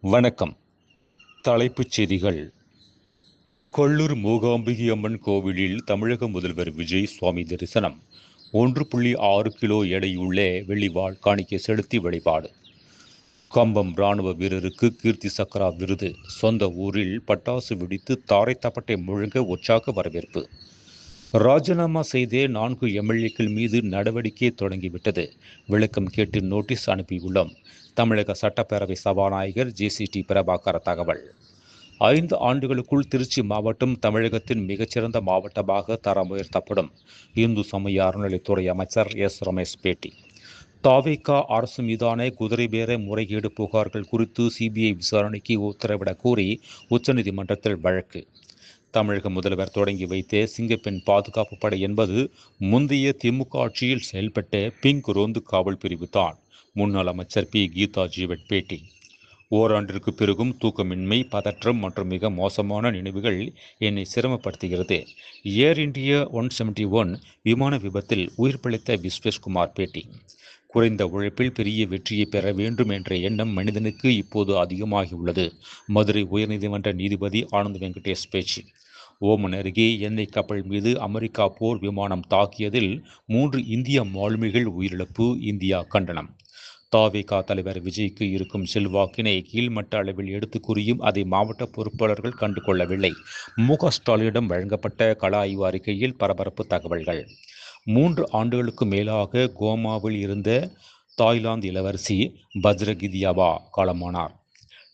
வணக்கம். தலைப்புச் செய்திகள். கொள்ளூர் மூகாம்பிகை அம்மன் கோவிலில் தமிழக முதல்வர் விஜய் சுவாமி தரிசனம். 1.6 கிலோ எடையுள்ள வெள்ளிவாள் காணிக்கை செலுத்தி வழிபாடு. கம்பம் ராணுவ வீரருக்கு கீர்த்தி சக்ரா விருது. சொந்த ஊரில் பட்டாசு வெடித்து தாரை தப்பட்டை முழங்க உற்சாக வரவேற்பு. ராஜினாமா செய்த 4 எம்எல்ஏக்கள் மீது நடவடிக்கை தொடங்கிவிட்டது. விளக்கம் கேட்டு நோட்டீஸ் அனுப்பியுள்ளோம். தமிழக சட்டப்பேரவை சபாநாயகர் ஜே.சி.டி. பிரபாகர் தகவல். 5 ஆண்டுகளுக்குள் திருச்சி மாவட்டம் தமிழகத்தின் மிகச்சிறந்த மாவட்டமாக தரம் உயர்த்தப்படும். இந்து சமய அறநிலைத்துறை அமைச்சர் எஸ். ரமேஷ் பேட்டி. தாவேகா அரசு மீதான குதிரை பேர முறைகேடு புகார்கள் குறித்து சிபிஐ விசாரணைக்கு உத்தரவிடக் கோரி உச்சநீதிமன்றத்தில் வழக்கு. தமிழக முதல்வர் தொடங்கி வைத்த சிங்கப்பெண் பாதுகாப்பு படை என்பது முந்தைய திமுக ஆட்சியில் செயல்பட்ட பிங்க் ரோந்து காவல் பிரிவு தான். முன்னாள் அமைச்சர் பி. கீதா ஜீவன் பேட்டி. ஓராண்டிற்கு பிறகும் தூக்கமின்மை, பதற்றம் மற்றும் மிக மோசமான நினைவுகள் என்னை சிரமப்படுத்துகிறது. ஏர் இந்தியா 171 விமான விபத்தில் உயிர் பிழைத்த விஸ்வேஷ்குமார் பேட்டி. குறைந்த உழைப்பில் பெரிய வெற்றியை பெற வேண்டும் என்ற எண்ணம் மனிதனுக்கு இப்போது அதிகமாகியுள்ளது. மதுரை உயர்நீதிமன்ற நீதிபதி ஆனந்த் வெங்கடேஷ் பேச்சு. ஓமன் அருகே எண்ணெய் கப்பல் மீது அமெரிக்கா போர் விமானம் தாக்கியதில் 3 இந்திய மாலுமிகள் உயிரிழப்பு. இந்தியா கண்டனம். தாவேகா தலைவர் விஜய்க்கு இருக்கும் செல்வாக்கினை கீழ்மட்ட அளவில் எடுத்து கூறியும் அதை மாவட்ட பொறுப்பாளர்கள் கண்டுகொள்ளவில்லை. மு.க. ஸ்டாலினிடம் வழங்கப்பட்ட கள ஆய்வு அறிக்கையில் பரபரப்பு தகவல்கள். 3 ஆண்டுகளுக்கு மேலாக கோமாவில் இருந்த தாய்லாந்து இளவரசி பஜ்ரகிதியாபா காலமானார்.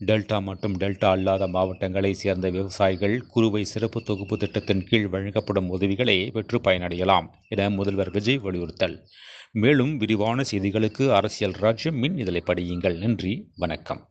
டெல்டா மற்றும் டெல்டா அல்லாத மாவட்டங்களை சேர்ந்த விவசாயிகள் குறுவை சிறப்பு தொகுப்பு திட்டத்தின் கீழ் வழங்கப்படும் உதவிகளை பெற்று பயனடையலாம் என முதல்வர் விஜய் வலியுறுத்தல். மேலும் விரிவான செய்திகளுக்கு அரசியல் ராஜ்யம் மின் இதழை படியுங்கள். நன்றி, வணக்கம்.